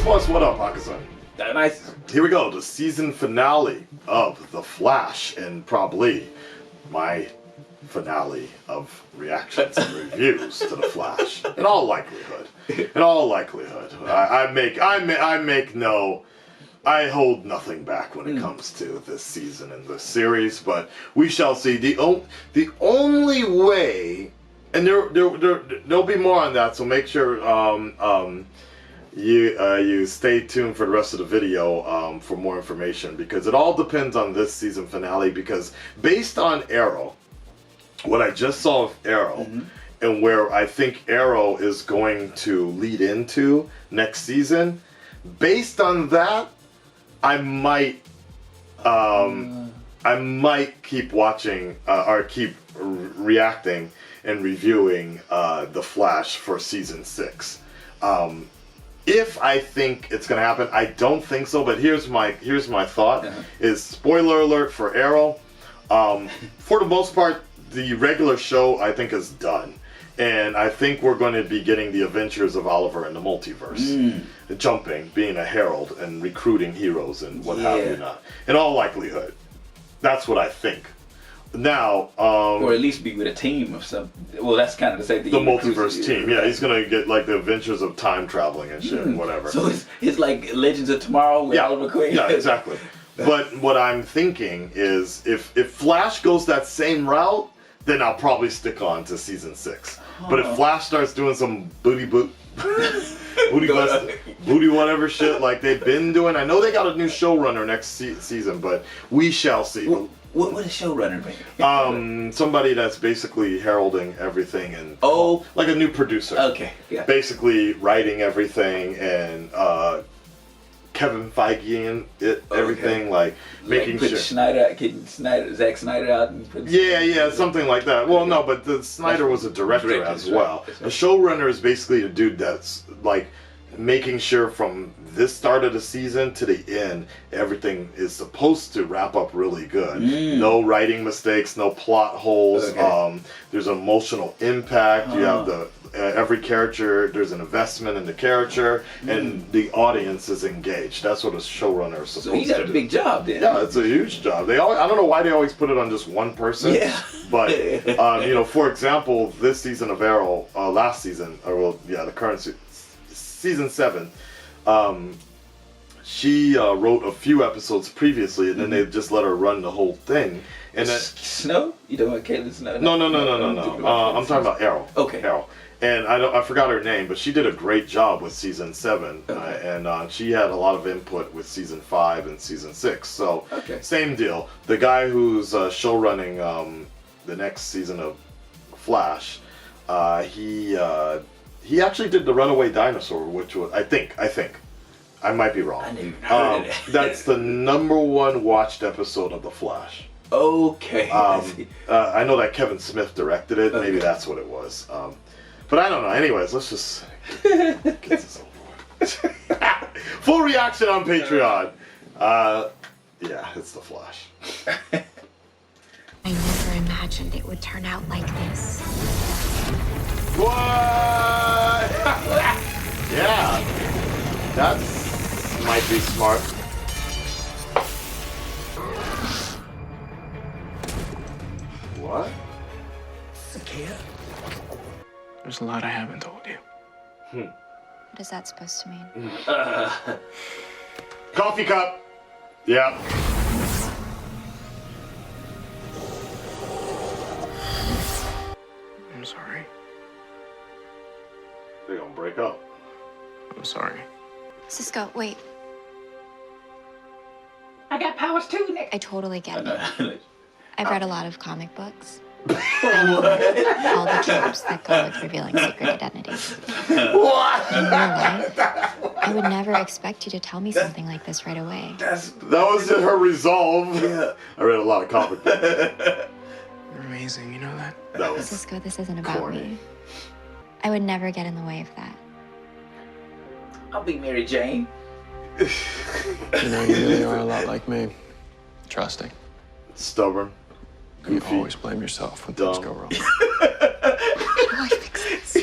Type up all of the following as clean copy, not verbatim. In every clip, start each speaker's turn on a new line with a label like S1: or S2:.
S1: Plus, what up, Akasan?
S2: Nice.
S1: Here we go, the season finale of The Flash, and probably my finale of reactions and reviews to The Flash. In all likelihood. I hold nothing back when it comes to this season and this series, but we shall see. The only way, and there'll be more on that, so make sure you stay tuned for the rest of the video for more information, because it all depends on this season finale, because based on Arrow, what I just saw of Arrow, and where I think Arrow is going to lead into next season, based on that, I might keep watching or keep reacting and reviewing The Flash for season 6. If I think it's gonna happen, I don't think so. But here's my thought: is spoiler alert for Arrow. For the most part, the regular show I think is done. And I think we're going to be getting the adventures of Oliver in the multiverse. Jumping, being a herald, and recruiting heroes and what have you not. In all likelihood. That's what I think. Now,
S2: or at least be with a team of some. Well, that's kind of the same thing.
S1: The multiverse team, yeah. He's going to get like the adventures of time traveling and shit and whatever.
S2: So it's like Legends of Tomorrow with Oliver Queen?
S1: Yeah, exactly. But what I'm thinking is if Flash goes that same route, then I'll probably stick on to season 6. But if Flash starts doing some booty whatever shit like they've been doing, I know they got a new showrunner next season, but we shall see.
S2: What is showrunner mean?
S1: Somebody that's basically heralding everything and like a new producer.
S2: Okay, yeah.
S1: Basically writing everything and Kevin Feige and everything, like making sure.
S2: Getting Zack Snyder out and put
S1: something like that. Well, no, but the Snyder was a director as well. A showrunner is basically a dude that's like making sure from this start of the season to the end, everything is supposed to wrap up really good. No writing mistakes, no plot holes. There's emotional impact. You have the every character, there's an investment in the character, and the audience is engaged. That's what a showrunner is supposed to do. So
S2: he got a big job then.
S1: Yeah, it's a huge job. I don't know why they always put it on just one person.
S2: Yeah.
S1: But you know, for example, this season of Arrow, last season, the current season 7, she wrote a few episodes previously, and then they just let her run the whole thing. And
S2: Snow? You don't want Caitlin Snow?
S1: No. I'm talking about Arrow.
S2: Okay.
S1: Arrow. And I forgot her name, but she did a great job with season 7, and she had a lot of input with season 5 and season 6. So same deal. The guy who's show running the next season of Flash, he actually did the Runaway Dinosaur, which was I think I might be wrong.
S2: I didn't even heard of it.
S1: That's the #1 watched episode of The Flash.
S2: Okay.
S1: I know that Kevin Smith directed it. Maybe that's what it was. But I don't know. Anyways, let's just get this over with. Full reaction on Patreon. Yeah, it's The Flash.
S3: I never imagined it would turn out like this.
S1: What? Yeah, that might be smart. What?
S4: There's a lot I haven't told you.
S3: What is that supposed to mean?
S1: Coffee cup. Yeah.
S4: I'm sorry.
S1: They're gonna break up.
S4: I'm sorry.
S3: Cisco, wait.
S2: I got powers too, Nick.
S3: I totally get it. I've read a lot of comic books.
S2: What?
S3: All the tropes that go with revealing secret identities.
S1: What?
S3: In real life, I would never expect you to tell me something like this right away.
S1: That was just her resolve. Yeah. I read a lot of comic books.
S4: You're amazing, you know that?
S1: That was
S3: Cisco, this isn't about
S1: corny.
S3: me. I would never get in the way of that.
S2: I'll be Mary Jane.
S4: You know, you really are a lot like me. Trusting.
S1: Stubborn.
S4: You
S1: Goofy.
S4: always blame yourself when
S1: Dumb.
S4: things go wrong.
S3: How do I fix this?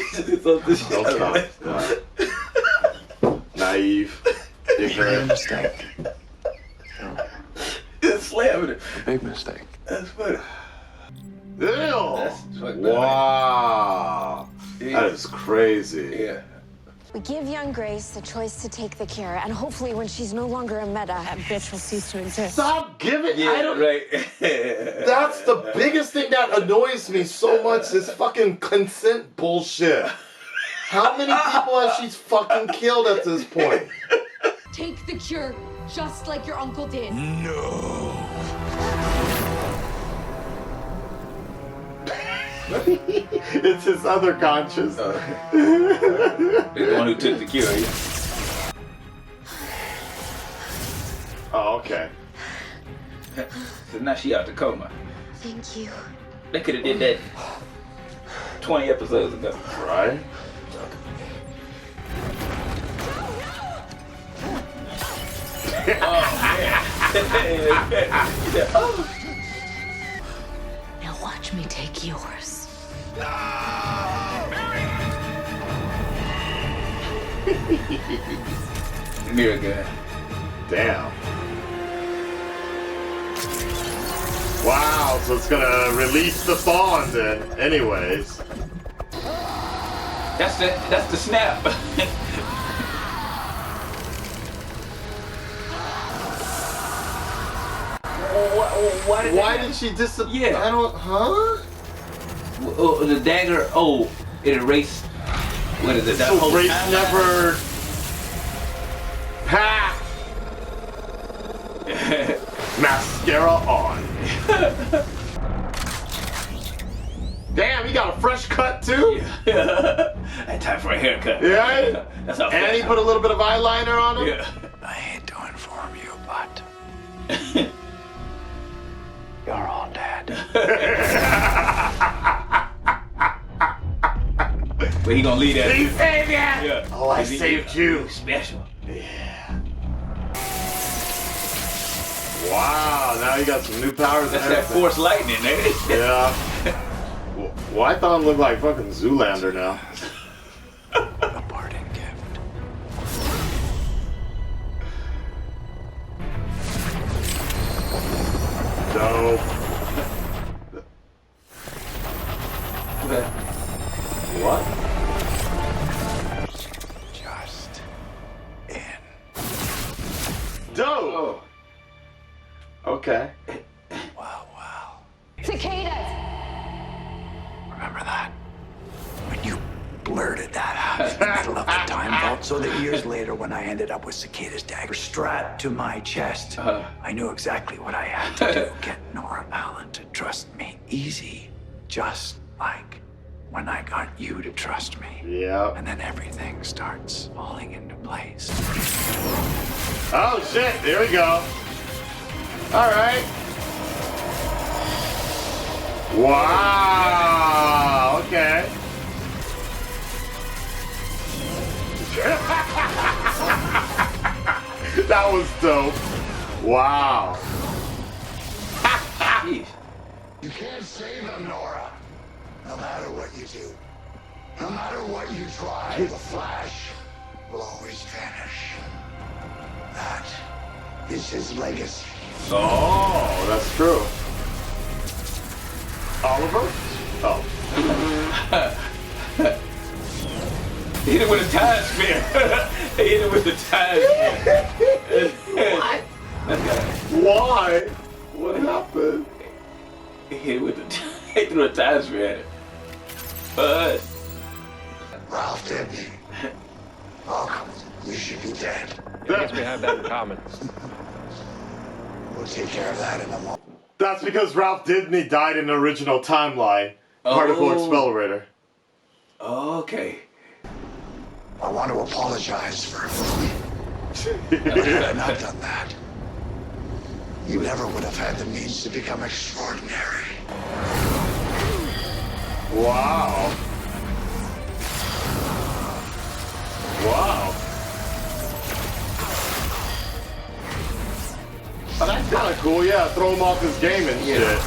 S1: Okay. Naive.
S4: made a mistake.
S2: It's slamming it.
S4: A big mistake.
S2: That's funny.
S1: Ew.
S2: That's fucked up.
S1: Wow.
S2: Yeah.
S1: That is crazy.
S2: Yeah.
S3: We give young Grace the choice to take the cure, and hopefully when she's no longer a meta, that bitch will cease to exist.
S1: Stop giving.
S2: Yeah,
S1: I don't.
S2: right.
S1: That's the biggest thing that annoys me so much. This fucking consent bullshit. How many people has she fucking killed at this point?
S3: Take the cure, just like your uncle did.
S1: It's his other conscious.
S2: The one who took the cure. Yeah.
S1: Oh, okay.
S2: So now she out the coma.
S3: Thank you.
S2: They could have did that 20 episodes ago.
S1: Right?
S3: Now watch me take yours.
S2: Mirror gun.
S1: Damn. Wow, so it's gonna release the Fawn then. Anyways.
S2: That's the snap.
S1: Why did she disappear?
S2: Yeah.
S1: I don't. Huh?
S2: Oh, the dagger. Oh, it erased. What is it? That
S1: So
S2: whole
S1: Grace
S2: timeline?
S1: never. Ha! Mascara on. Damn, he got a fresh cut too?
S2: Had time for a haircut.
S1: Yeah?
S2: That's how.
S1: And he put a little bit of eyeliner on him?
S2: Yeah.
S4: I hate to inform you, but you're all dead.
S2: But he gonna leave that.
S1: He saved you!
S2: Yeah.
S1: Oh, I saved you.
S2: Special.
S1: Yeah. Wow, now you got some new powers.
S2: That's
S1: and
S2: that
S1: everything.
S2: force lightning, eh?
S1: Yeah. Well, I thought him looked like fucking Zoolander now.
S4: A parting gift.
S1: Dope. What?
S4: Just in.
S1: Dope.
S2: Oh.
S1: Okay.
S4: Wow, wow.
S3: Cicadas!
S4: Remember that? When you blurted that out in the middle of the time vault, so that years later, when I ended up with Cicada's dagger strapped to my chest, I knew exactly what I had to do. Get Nora Allen to trust me easy, just like when I got you to trust me.
S1: Yeah.
S4: And then everything starts falling into place.
S1: Oh shit, here we go. Alright. Wow. Okay. That was dope. Wow.
S2: Jeez.
S5: You can't save them, Nora. No matter what you do, no matter what you try, the Flash will always vanish. That is his legacy.
S1: Oh, that's true. Oliver? Oh.
S2: He hit it with a time spin. He hit it with the time spin.
S1: Why? What happened?
S2: He hit it with the he threw a time spin at it. But
S5: Ralph Dibny. Welcome. You should be dead.
S6: I guess we have that in common.
S5: We'll take care of that in a moment.
S1: That's because Ralph Dibny died in the original timeline. Particle
S2: Oh.
S1: Accelerator.
S2: okay.
S5: I want to apologize for if I had not done that, you never would have had the means to become extraordinary.
S1: Wow. Wow. Oh, that's kind of cool. Yeah, throw him off his game and shit.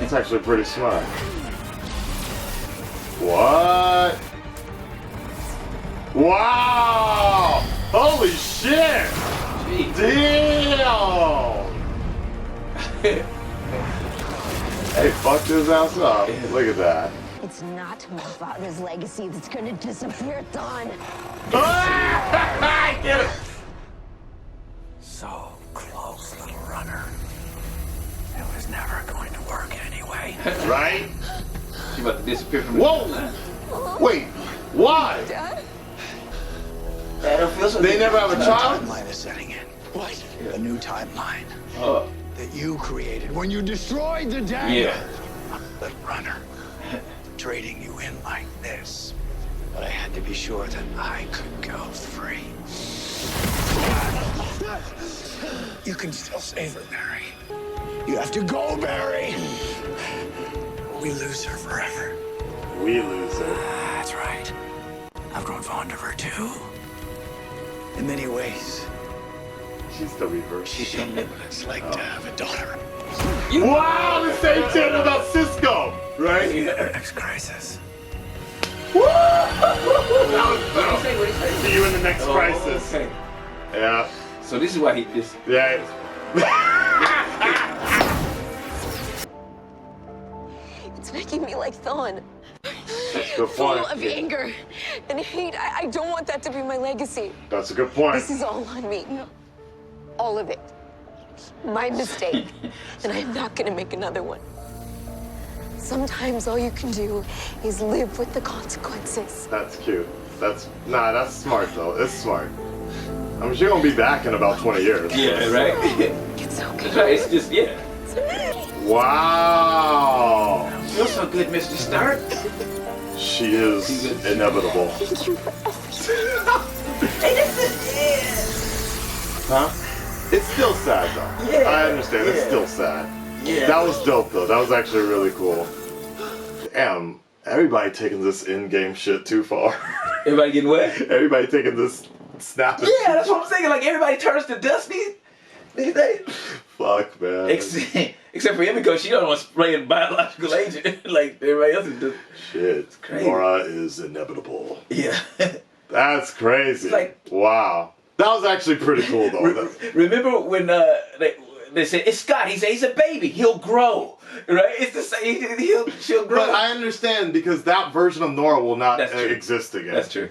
S1: That's actually pretty smart. What? Wow! Oh Holy shit!
S2: Jeez.
S1: Damn! Hey, fucked his ass up. Look at that.
S3: It's not my father's legacy that's gonna disappear, Don.
S1: I get it.
S4: So close, little runner. It was never going to work anyway.
S1: Right?
S2: She about to disappear from the
S1: Whoa! Wait, why?
S3: Dad?
S2: I don't feel so
S1: They
S2: good.
S1: never have a
S4: A
S1: child?
S4: timeline is setting in. What? A new timeline that you created
S5: When you destroyed the dagger.
S2: Yeah.
S4: little runner. Trading you in like this. But I had to be sure that I could go free. You can still save her, Barry. You have to go, Barry. We lose her forever.
S1: We lose her.
S4: That's right. I've grown fond of her too. In many ways,
S1: She's the reverse.
S4: she's shown me what it's like to have a daughter.
S1: Wow, the same shit about Cisco, right?
S4: Next crisis.
S1: Woo! That was
S2: What
S1: dope.
S2: do you say?
S1: See you in the next crisis.
S2: Okay.
S1: Yeah.
S2: So this is why he this.
S1: Yeah.
S3: It's making me like Thon.
S1: Good
S3: Full
S1: point.
S3: of anger and hate. I don't want that to be my legacy.
S1: That's a good point.
S3: This is all on me. All of it. My mistake. And I'm not gonna make another one. Sometimes all you can do is live with the consequences.
S1: That's cute. That's smart though. It's smart. I mean, she's gonna be back in about 20 years.
S2: Yeah, right.
S3: It's okay.
S2: That's right. It's just yeah.
S1: Wow.
S2: Feels so good, Mr. Stark.
S1: She is inevitable.
S3: Thank you for everything.
S1: Huh? It's still sad though.
S2: Yeah.
S1: I understand. It's still sad.
S2: Yeah.
S1: That was dope though. That was actually really cool. Damn. Everybody taking this in-game shit too far.
S2: Everybody getting wet.
S1: Everybody taking this snapping.
S2: Yeah, that's what I'm saying. Like everybody turns to dust these days.
S1: Fuck, man.
S2: Except for Emiko, she don't want to spray a biological agent like everybody else is doing.
S1: Shit.
S2: crazy.
S1: Nora is inevitable.
S2: Yeah.
S1: That's crazy.
S2: Like-
S1: Wow. That was actually pretty cool though.
S2: Remember when they said it's Scott? He said he's a baby. He'll grow, right? It's the same. She'll grow.
S1: But I understand because that version of Nora will not
S2: That's true.
S1: exist again.
S2: That's true.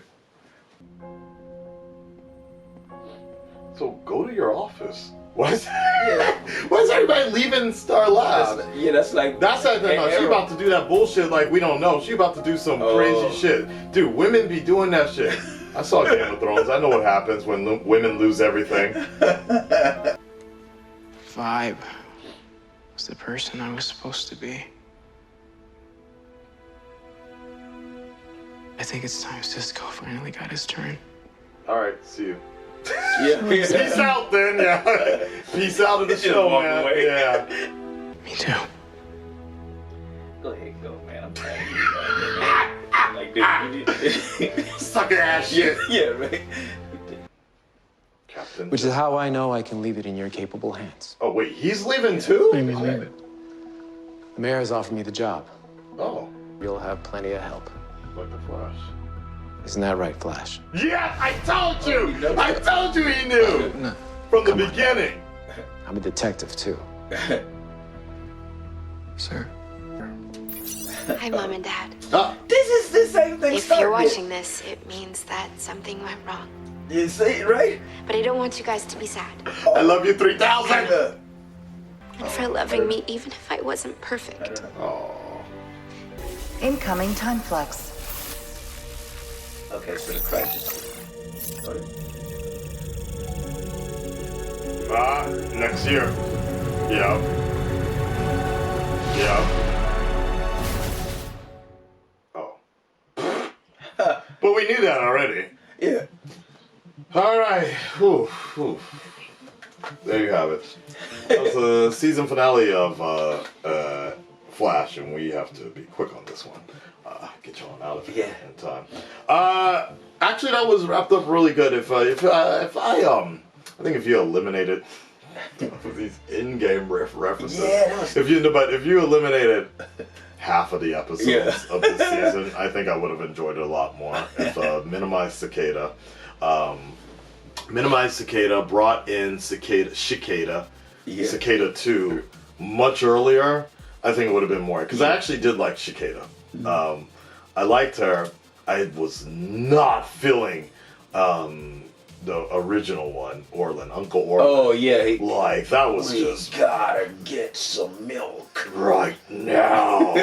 S1: So go to your office. Why is everybody leaving Star Labs?
S2: That's like
S1: That's that thing. She
S2: Arrow.
S1: about to do that bullshit like we don't know. She about to do some crazy shit. Dude, women be doing that shit. I saw Game of Thrones. I know what happens when women lose everything.
S7: Vibe was the person I was supposed to be. I think it's time Cisco finally got his turn.
S1: Alright, see you.
S2: Yeah.
S1: Peace out then, yeah. Peace out of the
S2: Just
S1: show,
S2: walk
S1: man.
S2: away.
S1: Yeah.
S7: Me too.
S2: Go ahead, go, man. I'm tired of you. Like this.
S1: Sucker ass shit.
S2: Yeah, right.
S1: Captain.
S8: Which is how I know I can leave it in your capable hands.
S1: Oh wait, he's leaving too?
S7: Leave it.
S8: The mayor has offered me the job.
S1: Oh,
S8: You'll have plenty of help.
S1: like the Flash.
S8: Isn't that right, Flash?
S1: Yeah, I told you! I told you he knew!
S7: No.
S1: From the beginning.
S8: I'm a detective, too.
S7: Sir.
S3: Hi, Mom and Dad.
S2: This is the same thing.
S3: If
S2: Stark
S3: you're
S2: did.
S3: watching this, it means that something went wrong.
S2: You see it, right?
S3: But I don't want you guys to be sad.
S1: I love you 3000!
S3: And for loving me, even if I wasn't perfect.
S1: Oh.
S9: Incoming time flux.
S2: Okay, for the crisis.
S1: Next year. Yeah. Yeah. Oh. But we knew that already.
S2: Yeah.
S1: Alright. Whew. There you have it. That was the season finale of Flash, and we have to be quick on this one. Get y'all out of here in time. Actually, that was wrapped up really good. I think if you eliminated these in-game references, if you eliminated half of the episodes of this season, I think I would have enjoyed it a lot more. If minimized Cicada, minimized Cicada, brought in Cicada
S2: Yeah.
S1: Cicada 2 much earlier, I think it would have been more. Because I actually did like Cicada. I liked her. I was not feeling the original one, Orlin, Uncle Orlin.
S2: Oh yeah.
S1: Like, that was just
S2: gotta get some milk
S1: right now.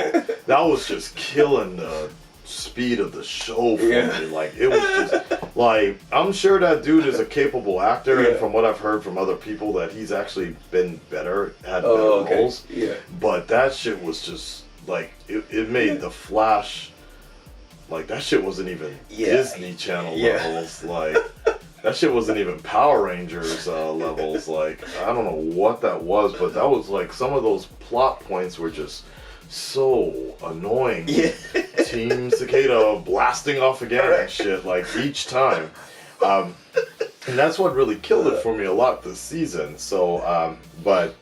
S1: That was just killing the speed of the show for me. Like, it was just like, I'm sure that dude is a capable actor, and from what I've heard from other people, that he's actually been better at better roles.
S2: Yeah.
S1: But that shit was just like, it made the Flash, like, that shit wasn't even Disney Channel levels. Like, that shit wasn't even Power Rangers levels. Like, I don't know what that was, but that was like, some of those plot points were just so annoying. Team Cicada blasting off again and shit, like, each time. And that's what really killed it for me a lot this season. So, but,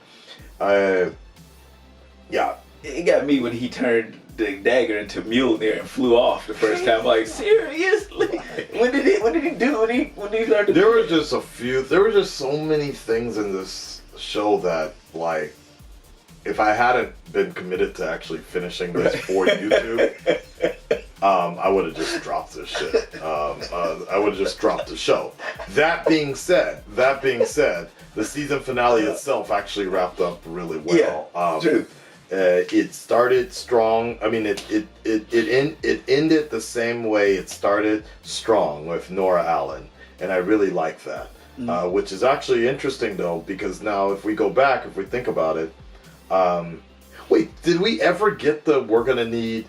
S1: yeah.
S2: It got me when he turned the dagger into Mjolnir and flew off the first time. Like, seriously? When did he learn to
S1: There were just so many things in this show that, like, if I hadn't been committed to actually finishing this for YouTube, I would have just dropped this shit. I would have just dropped the show. That being said, the season finale itself actually wrapped up really well.
S2: True.
S1: It started strong. I mean, it ended the same way it started, strong, with Nora Allen, and I really like that. Which is actually interesting though, because now if we go back, if we think about it, wait, did we ever get the "we're gonna need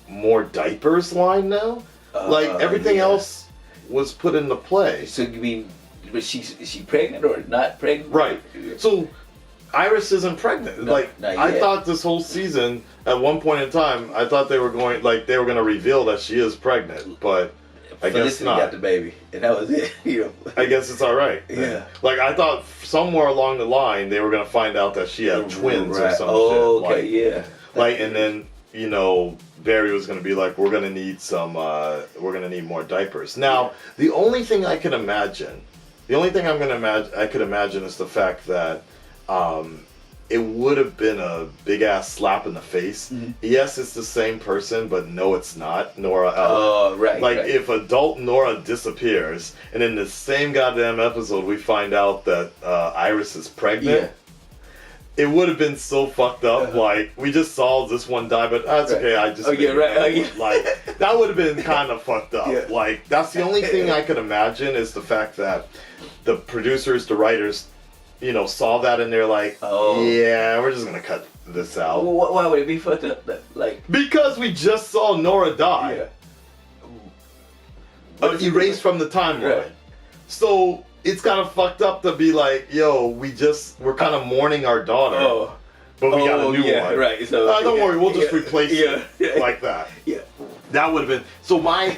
S1: more diapers" line now? Like, everything else was put into play.
S2: So you mean, is she pregnant or not pregnant?
S1: Right. So Iris isn't pregnant.
S2: No,
S1: like,
S2: not
S1: I
S2: yet.
S1: thought this whole season, at one point in time, I thought they were gonna reveal that she is pregnant, but I guess
S2: Felicity
S1: not.
S2: got the baby, and that was it. You know.
S1: I guess it's all right.
S2: Yeah.
S1: Like, I thought somewhere along the line they were gonna find out that she had twins or some shit.
S2: Okay, yeah.
S1: Like, and then, you know, Barry was gonna be like, we're gonna need more diapers. Now, the only thing I could imagine is the fact that it would have been a big ass slap in the face. Yes, it's the same person, but no, it's not Nora Allen.
S2: Oh, right.
S1: Like,
S2: right.
S1: if adult Nora disappears, and in the same goddamn episode we find out that Iris is pregnant, it would have been so fucked up. Like, we just saw this one die, but that's okay. I just like, that would have been kind of fucked up.
S2: Yeah.
S1: Like, that's the only thing I could imagine, is the fact that the producers, the writers, you know, saw that and they're like, yeah, we're just gonna cut this out.
S2: Well, why would it be fucked up? Like,
S1: Because we just saw Nora die. Erased from the timeline.
S2: Right.
S1: So it's kind of fucked up to be like, yo, we're kind of mourning our daughter, but we got a new one.
S2: Right. So
S1: Don't worry, we'll just replace it like that.
S2: Yeah.
S1: That would have been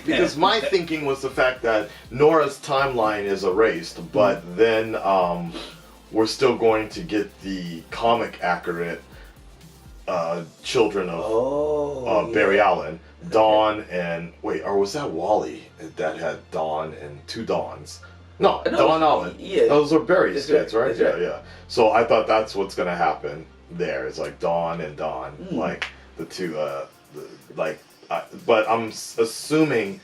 S1: because my thinking was the fact that Nora's timeline is erased, but then we're still going to get the comic accurate children of Barry Allen, Dawn, and or was that Wally that had Dawn and two Dawns? No, Dawn Allen.
S2: Yeah.
S1: Those are Barry's kids, right?
S2: That's right.
S1: Yeah. So I thought that's what's gonna happen there. It's like Dawn and Dawn, like the two, but I'm assuming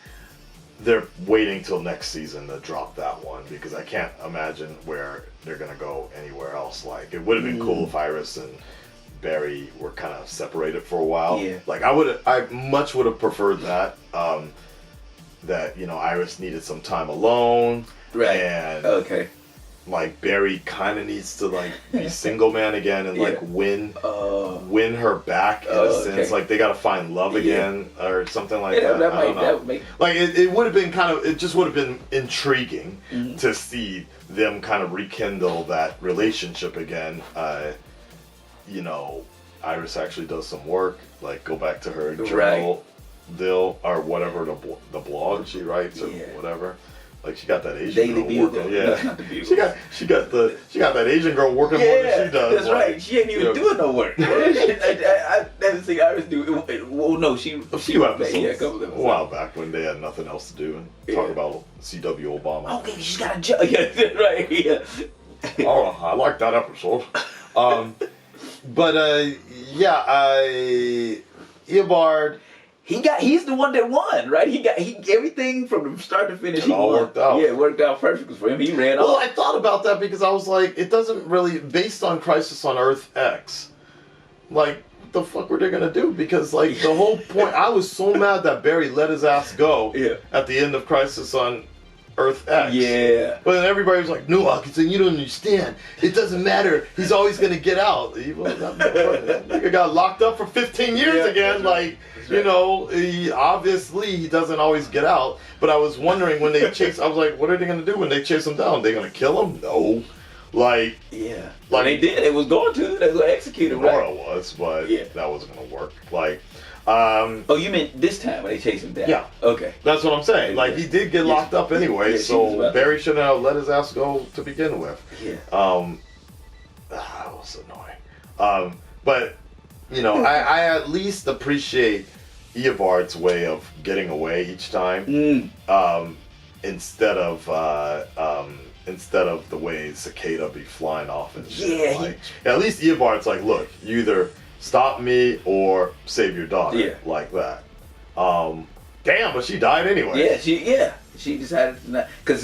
S1: they're waiting till next season to drop that one, because I can't imagine where they're gonna go anywhere else. Like, it would have been cool if Iris and Barry were kind of separated for a while.
S2: Yeah.
S1: Like, I much would have preferred that. That, you know, Iris needed some time alone.
S2: Right.
S1: And like, Barry kind of needs to, like, be single man again and like win her back in a sense. Like, they got to find love again or something like that. That would make like, it would have been it just would have been intriguing to see them kind of rekindle that relationship again. You know, Iris actually does some work, like, go back to her journal deal or whatever, the blog she writes or whatever. Like she got that Asian
S2: Daily
S1: girl
S2: Bugle.
S1: working. Yeah,
S2: No, not the Bugle.
S1: she got that Asian girl working more than she does.
S2: That's right. She ain't even doing no work. I never seen Iris do. Well, no, she.
S1: A few episodes.
S2: Yeah, a couple episodes.
S1: A while back when they had nothing else to do and talk about CW Obama.
S2: Okay, she's got a job. Yeah, that's right. Yeah.
S1: Oh, I like that episode. But Eobard.
S2: He's the one that won, right? He everything from the start to finish.
S1: It all worked out.
S2: Yeah, it worked out perfect for him. He ran
S1: Well,
S2: off.
S1: I thought about that because I was like, it doesn't really, based on Crisis on Earth X, like, what the fuck were they gonna do? Because like the whole point, I was so mad that Barry let his ass go at the end of Crisis on Earth X.
S2: Yeah.
S1: But then everybody was like, no, Akasan, you don't understand. It doesn't matter. He's always gonna get out. Well, that nigga got locked up for 15 years again. Like, you know, he doesn't always get out. But I was wondering when they chase, I was like, what are they gonna do when they chase him down? They gonna kill him? No. Like,
S2: like they did. They was going to. They was gonna execute him.
S1: Nora
S2: Right?
S1: was, but that wasn't gonna work. Like,
S2: oh, you meant this time when they chased him down?
S1: Yeah.
S2: Okay.
S1: That's what I'm saying. Like, he did get locked up anyway, so Barry shouldn't have let his ass go to begin with.
S2: Yeah.
S1: That was annoying. But, you know, I at least appreciate Eobard's way of getting away each time. Instead of the way Cicada be flying off and shit.
S2: Yeah.
S1: Like, at least Eobard's like, look, you either stop me or save your daughter.
S2: Yeah.
S1: Like that. Damn, but she died anyway.
S2: She decided not, because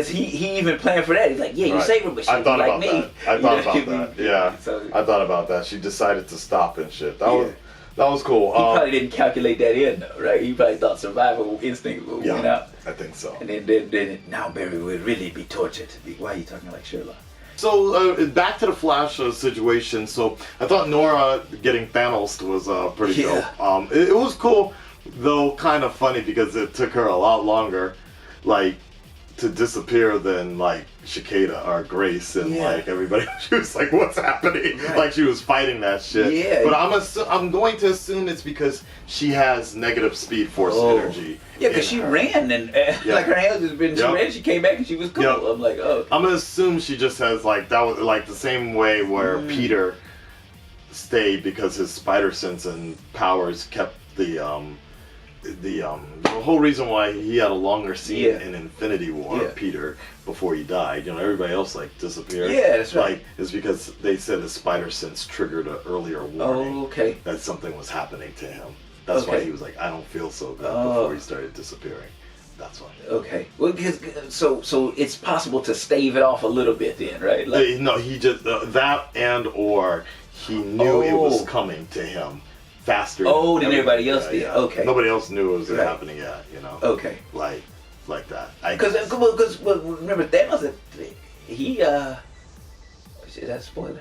S2: he even planned for that. He's like, you save her, but she
S1: I thought
S2: like
S1: about
S2: me.
S1: that. I thought about that. Yeah.
S2: So,
S1: I thought about that. She decided to stop and shit. That was cool.
S2: He probably didn't calculate that in though, right? He probably thought survival instinct would win out.
S1: I think so.
S2: And then now Barry would really be tortured. Why are you talking like Sherlock?
S1: So back to the Flash situation. So I thought Nora getting Thanos was pretty dope. It was cool, though kind of funny because it took her a lot longer, like, to disappear than like Cicada or Grace and like everybody. She was like, "What's happening?"
S2: Right.
S1: Like she was fighting that shit.
S2: Yeah.
S1: But I'm going to assume it's because she has negative speed force energy.
S2: Yeah, because she ran and like her hands just been. She ran. She came back and she was cool. I'm like, oh.
S1: I'm gonna assume she just has like that was like the same way where Peter stayed because his spider sense and powers kept the whole reason why he had a longer scene in Infinity War, Peter, before he died. You know, everybody else like disappeared.
S2: Yeah, that's right.
S1: Like, it's because they said his spider sense triggered an earlier warning that something was happening to him. That's why he was like, I don't feel so good before he started disappearing. That's why.
S2: Okay. Well, because so it's possible to stave it off a little bit then, right? Like,
S1: no, he just that and or he knew it was coming to him faster.
S2: Than everybody else did.
S1: Yeah.
S2: Okay.
S1: Nobody else knew it was happening yet. You know.
S2: Okay.
S1: Like that.
S2: Because remember Thanos, he Is that a spoiler?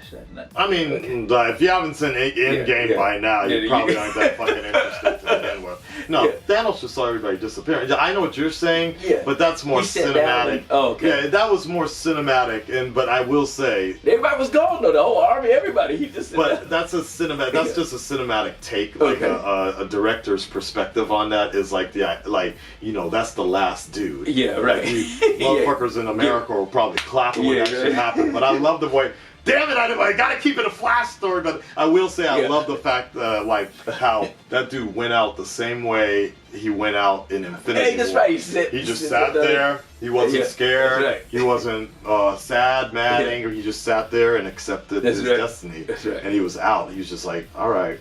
S1: I mean, if you haven't seen Endgame by now, you probably aren't that fucking interested to begin with. No, Thanos just saw everybody disappearing. I know what you're saying, but that's more cinematic. Yeah, that was more cinematic, but I will say
S2: everybody was gone though. The whole army, everybody. He just.
S1: But that's a cinematic. That's just a cinematic take. Like a director's perspective on that is like that's the last dude.
S2: Yeah, right.
S1: Motherfuckers in America will probably clap when that shit happened. But I love the way. Damn it! I gotta keep it a Flash story, but I will say I love the fact how that dude went out the same way he went out in Infinity War.
S2: That's right.
S1: He just sat there. He wasn't scared.
S2: Right.
S1: He wasn't sad, mad, angry. He just sat there and accepted his destiny.
S2: That's right.
S1: And he was out. He was just like, all right,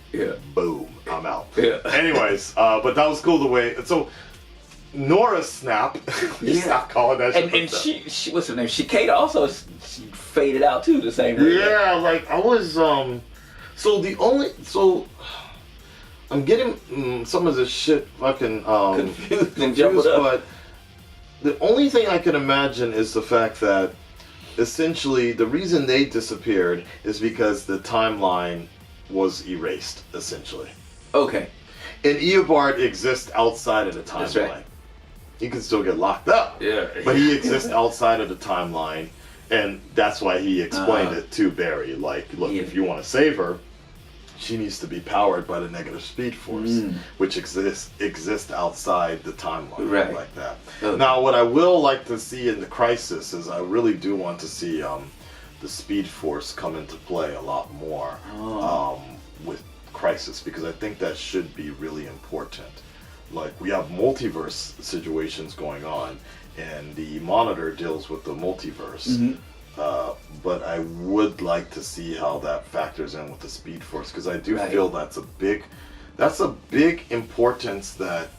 S1: boom, I'm out.
S2: Yeah.
S1: Anyways, but that was cool the way. So Nora snap. Stop calling that shit.
S2: And she what's her name? Cicada also she faded out too the same way.
S1: Yeah, like I was I'm getting some of this shit fucking confused, but the only thing I can imagine is the fact that essentially the reason they disappeared is because the timeline was erased, essentially.
S2: Okay.
S1: And Eobard exists outside of the timeline.
S2: That's right.
S1: He can still get locked up.
S2: Yeah.
S1: But he exists outside of the timeline, and that's why he explained it to Barry. Like, look, if you want to save her, she needs to be powered by the negative speed force, which exists outside the timeline like that.
S2: Okay.
S1: Now, what I will like to see in the Crisis is I really do want to see the speed force come into play a lot more with Crisis, because I think that should be really important. Like, we have multiverse situations going on, and the Monitor deals with the multiverse. But I would like to see how that factors in with the Speed Force, because I do feel that's a big importance that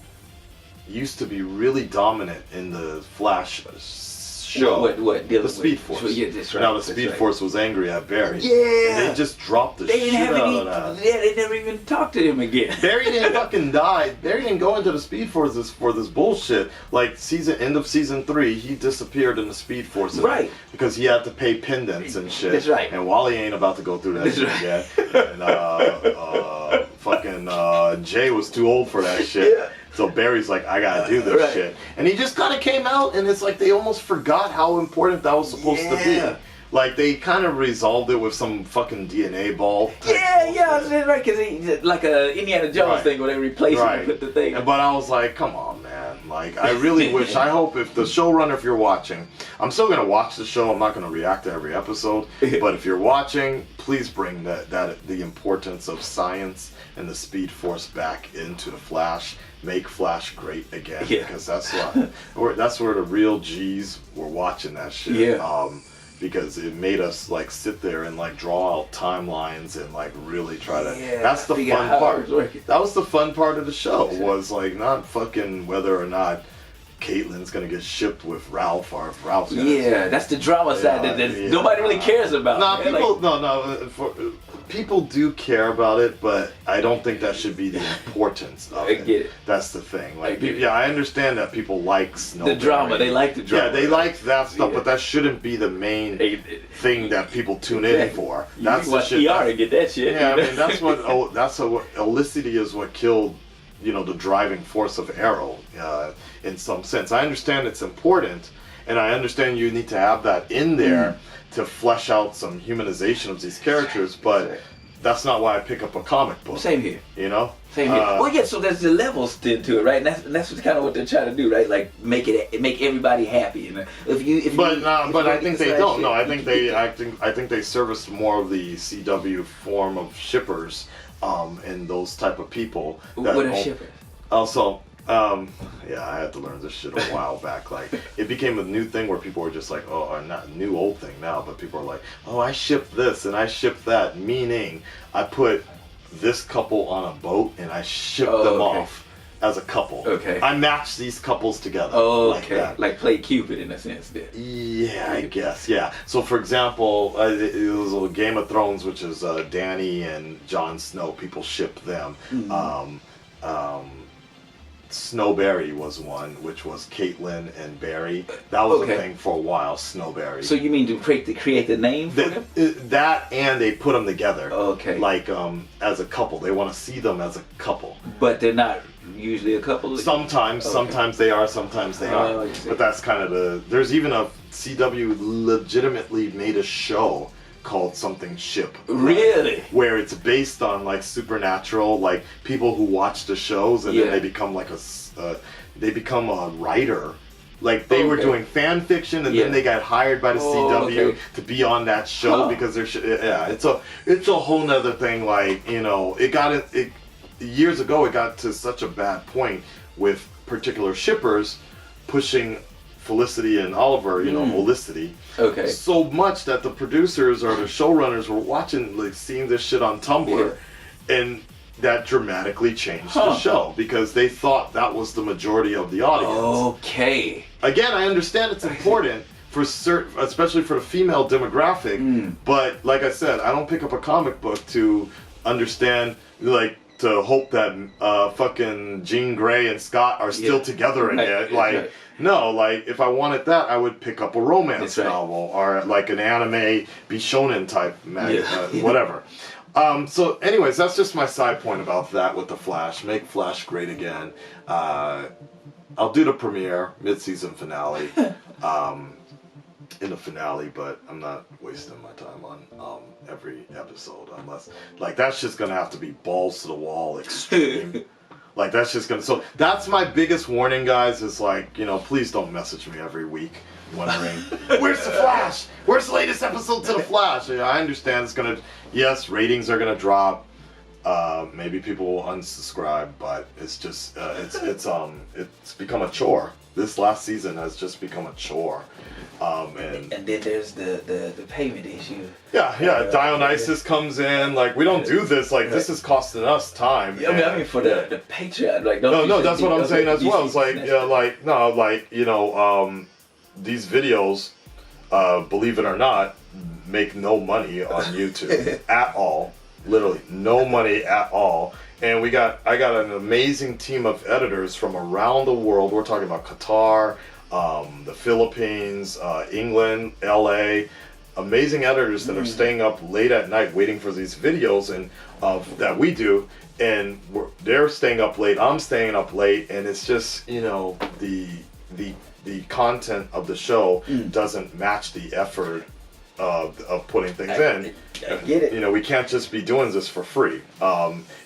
S1: used to be really dominant in the Flash show.
S2: What
S1: the Speed Force.
S2: Yeah, that's right.
S1: Now the Speed Force was angry at Barry.
S2: Yeah.
S1: And they just dropped the shit out of that.
S2: Yeah, they never even talked to him again.
S1: Barry didn't fucking die. Barry didn't go into the Speed Force for this bullshit. Like, end of season 3, he disappeared in the Speed Force.
S2: Right.
S1: Because he had to pay pendants and shit.
S2: That's right.
S1: And Wally ain't about to go through that shit yet. And fucking Jay was too old for that shit.
S2: Yeah.
S1: So Barry's like, I gotta do this shit. And he just kind of came out, and it's like they almost forgot how important that was supposed to be. Like, they kind of resolved it with some fucking DNA ball.
S2: Yeah, right, because like a Indiana Jones thing where they replace it and put the thing.
S1: But I was like, come on, man. Like, I really wish, I hope if the showrunner, if you're watching, I'm still going to watch the show. I'm not going to react to every episode. But if you're watching, please bring the importance of science and the Speed Force back into the Flash. Make Flash great again. Because that's where the real G's were watching that shit. Because it made us like sit there and like draw out timelines and like really try to. That's the fun part. That was the fun part of the show. Was like not fucking whether or not Caitlin's gonna get shipped with Ralph or if Ralph's gonna.
S2: That's the drama side that nobody really cares about.
S1: People do care about it, but I don't think that should be the importance of it.
S2: I get it.
S1: That's the thing. Like, I understand that people like
S2: the drama. They like the drama.
S1: Yeah, they like that stuff, but that shouldn't be the main thing that people tune in for. That's
S2: the shit. To get that shit.
S1: Yeah, I mean that's what Olicity is what killed, the driving force of Arrow, in some sense. I understand it's important, and I understand you need to have that in there to flesh out some humanization of these characters, but that's not why I pick up a comic book.
S2: Same here.
S1: You know?
S2: Same here. Well, yeah, so there's the levels to it, right? And that's kind of what they're trying to do, right? Like make everybody happy. And
S1: but I think they don't. No, I think they service more of the CW form of shippers, and those type of people.
S2: What are shippers?
S1: Also, I had to learn this shit a while back. Like, it became a new thing where people were just like, or not a new old thing now, but people are like, oh, I ship this and I ship that, meaning I put this couple on a boat and I ship them off as a couple.
S2: Okay.
S1: I match these couples together.
S2: Like that. Like play Cupid in a sense then.
S1: Yeah, I guess. Yeah. So for example, it was a Game of Thrones, which is Dany and Jon Snow. People ship them. Snowberry was one, which was Caitlin and Barry. That was a thing for a while, Snowberry.
S2: So you mean to create the name for them?
S1: That, and they put them together.
S2: Okay.
S1: Like, as a couple. They want to see them as a couple.
S2: But they're not usually a couple?
S1: Sometimes they are, sometimes they aren't. But that's kind of there's even a CW legitimately made a show called something Ship.
S2: Really?
S1: Where it's based on like supernatural, like people who watch the shows and then they become like a writer. Like they were doing fan fiction and then they got hired by the CW to be on that show because they're it's a whole nother thing. Like, years ago it got to such a bad point with particular shippers pushing Felicity and Oliver, Olicity.
S2: Okay.
S1: So much that the producers or the showrunners were watching, like, seeing this shit on Tumblr, and that dramatically changed the show because they thought that was the majority of the audience.
S2: Okay.
S1: Again, I understand it's important for especially for the female demographic, but like I said, I don't pick up a comic book to understand, like, to hope that fucking Jean Grey and Scott are still together again. Like, no, like, if I wanted that, I would pick up a romance novel or like an anime Bishonen type whatever. So anyways, that's just my side point about that with the Flash. Make Flash great again. I'll do the premiere, mid-season finale. in the finale, but I'm not wasting my time on every episode unless like that's just gonna have to be balls to the wall extreme. Like that's just gonna. So that's my biggest warning, guys. Is like, you know, please don't message me every week wondering where's the Flash? Where's the latest episode to the Flash? Yeah, I understand it's gonna. Yes, ratings are gonna drop. Maybe people will unsubscribe, but it's just it's become a chore. This last season has just become a chore. And
S2: then there's the payment issue.
S1: Yeah. Dionysus comes in. Like, we don't do this. Like, this is costing us time.
S2: Yeah, I mean for the Patreon. Like,
S1: no, that's what I'm saying as well. It's like, these videos, believe it or not, make no money on YouTube at all. Literally no money at all. And I got an amazing team of editors from around the world. We're talking about Qatar, the Philippines, England, LA. Amazing editors that are staying up late at night waiting for these videos and that we do. And they're staying up late. I'm staying up late, and it's just, you know, the content of the show doesn't match the effort of putting things in.
S2: I get it.
S1: You know, we can't just be doing this for free.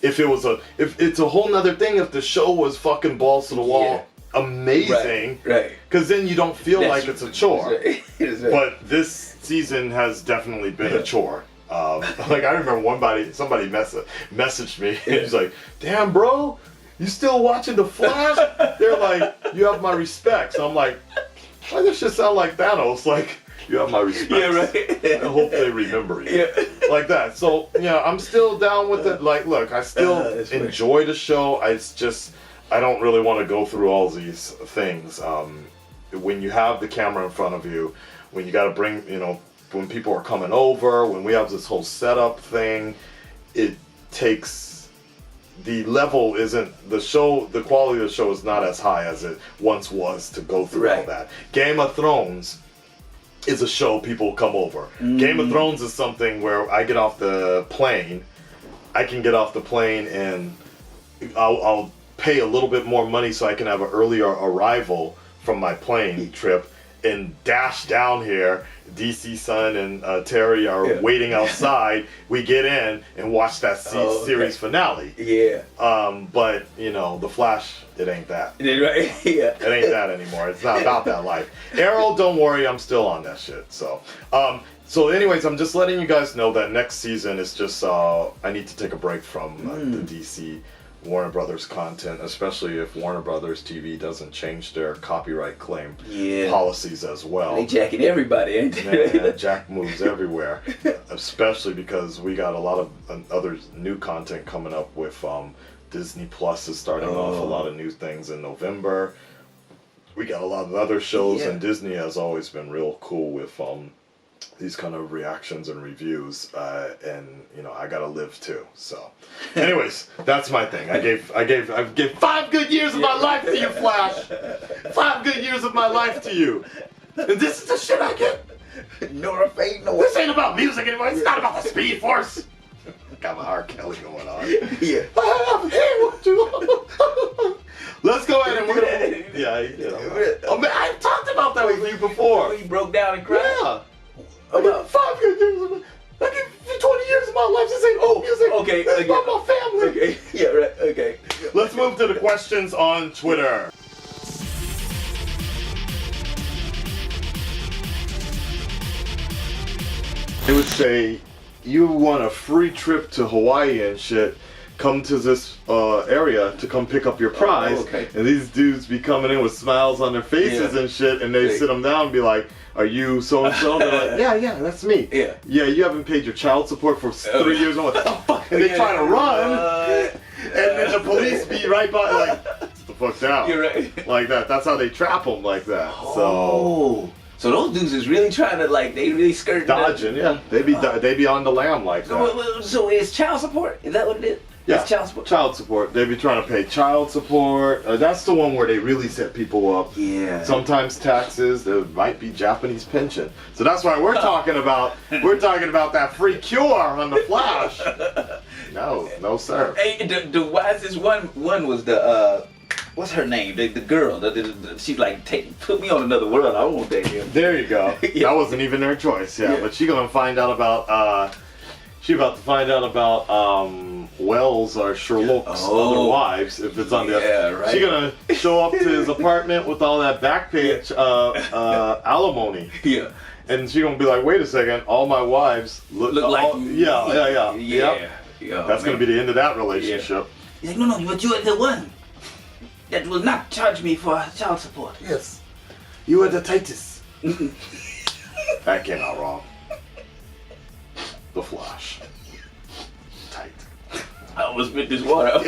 S1: If it's a whole nother thing if the show was fucking balls to the wall, amazing,
S2: right? Because
S1: then you don't feel like it's a chore.
S2: Right.
S1: But this season has definitely been a chore. Like I remember somebody messaged me. And he's like, "Damn, bro, you still watching The Flash?" They're like, "You have my respect." So I'm like, "Why does this sound like Thanos?" Like, "You have my respect."
S2: Yeah, right.
S1: I hope they remember you. Yeah. Like that. So, yeah, I'm still down with it. Like, look, I still enjoy the show. I don't really want to go through all these things. When you have the camera in front of you, when you got to bring, you know, when people are coming over, when we have this whole setup thing, it takes, the level isn't, the quality of the show is not as high as it once was to go through all that. Game of Thrones is a show people come over. Game of Thrones is something where I get off the plane, I can get off the plane and I'll pay a little bit more money so I can have an earlier arrival from my plane trip and dash down here. DC Sun and Terry are waiting outside. We get in and watch that series finale. Yeah. But, you know, The Flash, it ain't that.
S2: Right? Yeah.
S1: It ain't that anymore. It's not about that life. Arrow, don't worry, I'm still on that shit. So, anyways, I'm just letting you guys know that next season is just, I need to take a break from the DC Warner Brothers content, especially if Warner Brothers TV doesn't change their copyright claim policies as well.
S2: They jacking everybody, ain't they?
S1: Man, Jack moves everywhere, especially because we got a lot of other new content coming up with Disney Plus is starting off a lot of new things in November. We got a lot of other shows, and Disney has always been real cool with these kind of reactions and reviews, and you know, I gotta live too. So, anyways, that's my thing. I gave 5 good years of my life to you, Flash. 5 good years of my life to you, and this is the shit I get.
S2: Nora Fate, no.
S1: This ain't about music anymore. It's not about the Speed Force. Got my R. Kelly going on.
S2: Yeah.
S1: Let's go ahead and we're gonna. Oh man, I talked about that with you before.
S2: You broke down and cried.
S1: Yeah. I give 5 good years. I give 20 years of my life. This ain't music.
S2: Okay.
S1: This is about my family.
S2: Okay. Yeah. Right. Okay.
S1: Let's move to the questions on Twitter. They would say, "You want a free trip to Hawaii and shit. Come to this area to come pick up your prize."
S2: okay.
S1: And these dudes be coming in with smiles on their faces and shit, and they sit them down and be like, "Are you so and so?" They're like, "Yeah, that's me." Yeah, you haven't paid your child support for 3 years. What the fuck? And they try to run, and then the police be right by, like, "Sit the fuck down."
S2: You're right.
S1: Like that. That's how they trap them, like that.
S2: So those dudes is really trying to, like, they really skirt
S1: dodging. Yeah, they be on the lam like that.
S2: So it's child support? Is that what it is?
S1: Yeah,
S2: it's child support.
S1: Child support. They be trying to pay child support. That's the one where they really set people up.
S2: Yeah.
S1: Sometimes taxes. There might be Japanese pension. So that's why we're talking about. We're talking about that free cure on the Flash. No, sir.
S2: Hey, the wisest one was the what's her name? The girl. She's like, put me on another world. I won't date him.
S1: There you go.
S2: Yeah.
S1: That wasn't even her choice. Yeah, but she gonna find out about. She about to find out about Wells or Sherlock's other wives if it's on the.
S2: Yeah, right.
S1: She gonna show up to his apartment with all that back page alimony.
S2: Yeah.
S1: And she gonna be like, wait a second, all my wives look
S2: like
S1: all,
S2: you.
S1: Yeah.
S2: Yeah.
S1: That's gonna be the end of that relationship.
S2: He's like, no, but you are the one that will not charge me for child support.
S1: Yes. You are the tightest. That came out wrong. The Flash. Tight.
S2: I almost spit this water out.